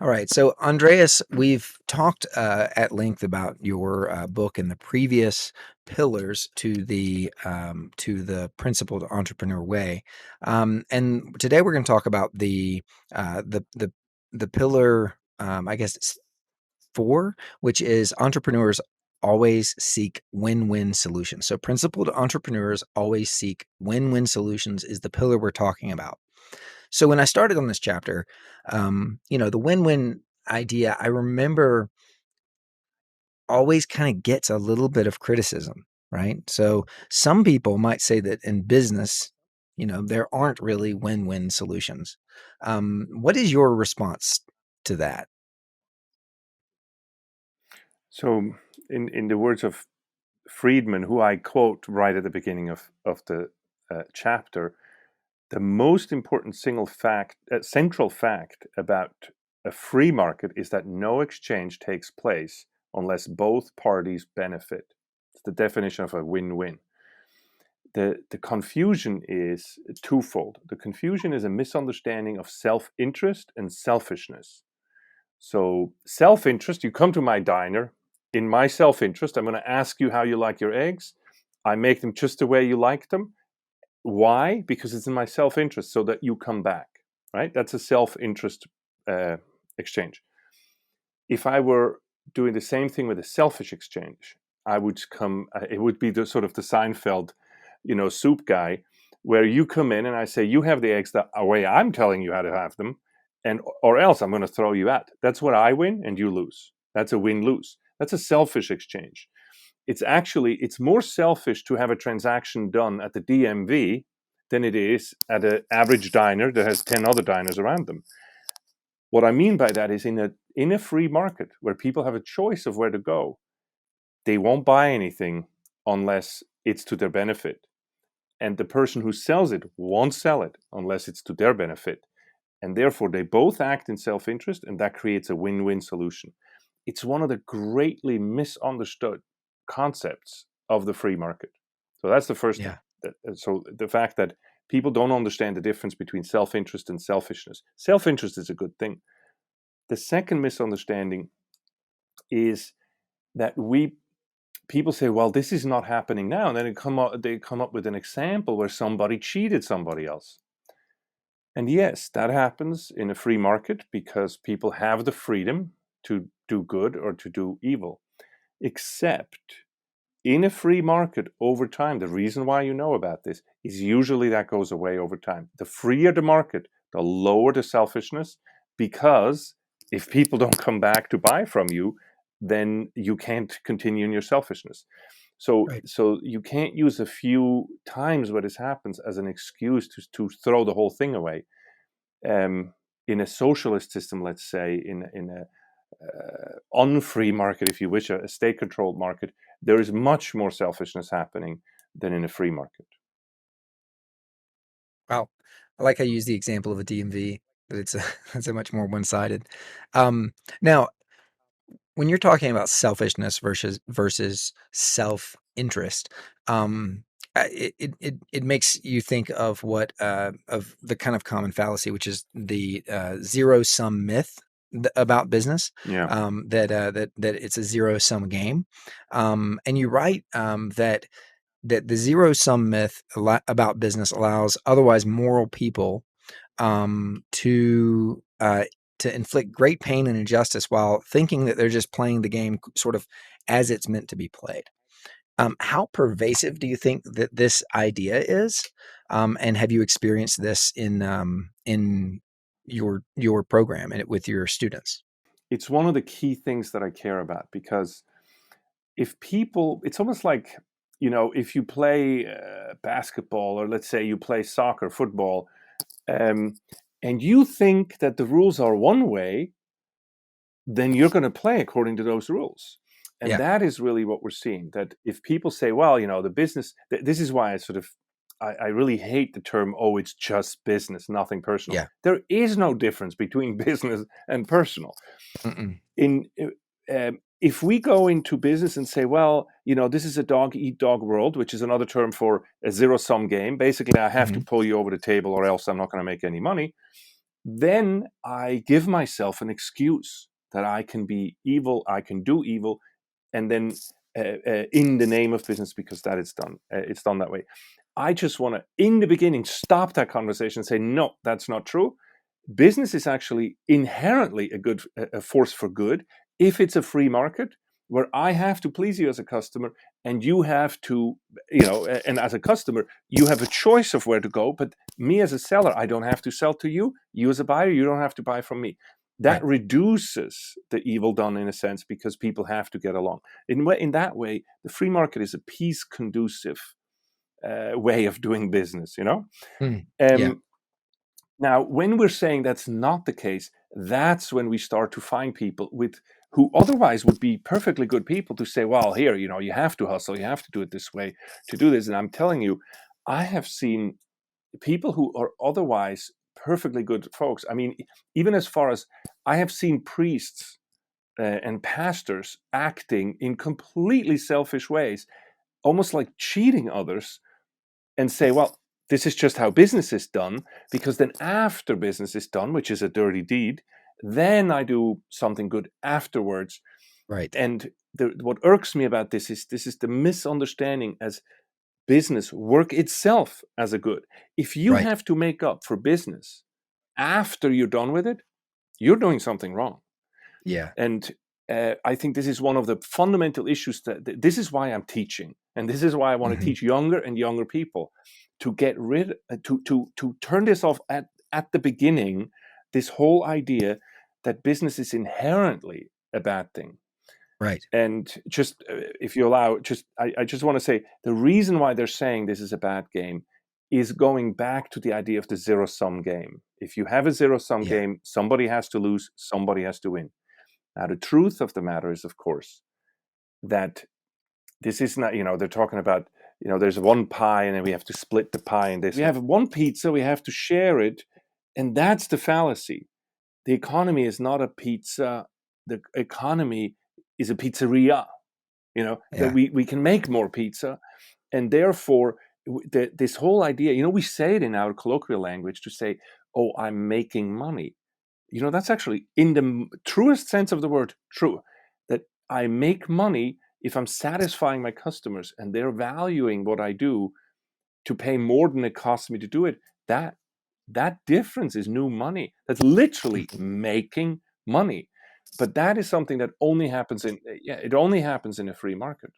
All right. So, Andreas, we've talked at length about your book and the previous pillars to the principled entrepreneur way. And today we're going to talk about the pillar. I guess it's four, which is entrepreneurs always seek win-win solutions. So, principled entrepreneurs always seek win-win solutions is the pillar we're talking about. So when I started on this chapter, the win-win idea, I remember always kind of gets a little bit of criticism, right? So some people might say that in business, there aren't really win-win solutions. What is your response to that? So, in the words of Friedman, who I quote right at the beginning of the chapter, the most important central fact about a free market is that no exchange takes place unless both parties benefit. It's the definition of a win-win. The confusion is twofold. The confusion is a misunderstanding of self-interest and selfishness. So, self interest, you come to my diner. In my self interest, I'm going to ask you how you like your eggs. I make them just the way you like them. Why? Because it's in my self interest so that you come back, right? That's a self interest uh, exchange. If I were doing the same thing with a selfish exchange, I would come, it would be the sort of the Seinfeld, soup guy, where you come in and I say, you have the eggs the way I'm telling you how to have them, and or else I'm going to throw you out. That's what I win and you lose. That's a win-lose. That's a selfish exchange. It's more selfish to have a transaction done at the DMV than it is at an average diner that has 10 other diners around them. What I mean by that is in a free market where people have a choice of where to go, they won't buy anything unless it's to their benefit. And the person who sells it won't sell it unless it's to their benefit. And therefore, they both act in self interest, and that creates a win win solution. It's one of the greatly misunderstood concepts of the free market. So that's the first thing. Yeah. So the fact that people don't understand the difference between self interest and selfishness. Self interest is a good thing. The second misunderstanding is that people say, well, this is not happening now. And then they come up with an example where somebody cheated somebody else. And yes, that happens in a free market because people have the freedom to do good or to do evil. Except in a free market over time, the reason why you know about this is usually that goes away over time. The freer the market, the lower the selfishness, because if people don't come back to buy from you, then you can't continue in your selfishness. So, Right. so you can't use a few times where this happens as an excuse to throw the whole thing away. Um, in a socialist system, let's say, in a unfree market, if you wish, a state-controlled market, there is much more selfishness happening than in a free market. Wow. I like how you use the example of a DMV, but it's a, it's a much more one-sided. Now, when you're talking about selfishness versus self-interest, it makes you think of what of the kind of common fallacy, which is the zero-sum myth about business. Yeah. That it's a zero-sum game, and you write that the zero-sum myth about business allows otherwise moral people um, to uh, to inflict great pain and injustice while thinking that they're just playing the game sort of as it's meant to be played. How pervasive do you think that this idea is? And have you experienced this in your program and with your students? It's one of the key things that I care about because if people, it's almost like, if you play basketball or let's say you play soccer, football, um, and you think that the rules are one way, then you're going to play according to those rules. And Yeah, that is really what we're seeing. That if people say, well, the business, this is why I really hate the term, oh, it's just business, nothing personal. yeah. There is no difference between business and personal. Mm-mm. In If we go into business and say, well, this is a dog eat dog world, which is another term for a zero sum game. Basically, I have to Mhm. pull you over the table or else I'm not going to make any money. then I give myself an excuse that I can be evil, I can do evil, and then in the name of business, because that is done, it's done that way. I just want to, in the beginning, stop that conversation and say, no, that's not true. Business is actually inherently a force for good if it's a free market where I have to please you as a customer, and you have to, and as a customer, you have a choice of where to go. But me as a seller, I don't have to sell to you. You as a buyer, you don't have to buy from me. That Right. reduces the evil done, in a sense, because people have to get along. In that way, the free market is a peace conducive way of doing business. Mm. Yeah. Um, Now, when we're saying that's not the case, that's when we start to find people who otherwise would be perfectly good people to say, well, here, you have to hustle, you have to do it this way to do this. And I'm telling you, I have seen people who are otherwise perfectly good folks. I mean, even as far as I have seen priests and pastors acting in completely selfish ways, almost like cheating others, and say, well, this is just how business is done, because then after business is done, which is a dirty deed, then I do something good afterwards. Right. And what irks me about this is the misunderstanding as business work itself as a good. If you Right. have to make up for business after you're done with it, you're doing something wrong. Yeah. And I think this is one of the fundamental issues that this is why I'm teaching, and this is why I want to Hmm. teach younger and younger people to get rid to turn this off at the beginning. This whole idea that business is inherently a bad thing. Right. And just if you allow, I just want to say the reason why they're saying this is a bad game is going back to the idea of the zero sum game. If you have a zero sum Yeah. game, somebody has to lose, somebody has to win. Now, the truth of the matter is, of course, that this is not, they're talking about, there's one pie and then we have to split the pie. And this, we have one pizza, we have to share it. And that's the fallacy. The economy is not a pizza. The economy is a pizzeria, that Yeah. we can make more pizza. And therefore, this whole idea, we say it in our colloquial language to say, oh, I'm making money. That's actually, in the truest sense of the word, true. That I make money if I'm satisfying my customers and they're valuing what I do to pay more than it costs me to do it. That difference is new money. That's literally making money. But that is something that only happens it only happens in a free market.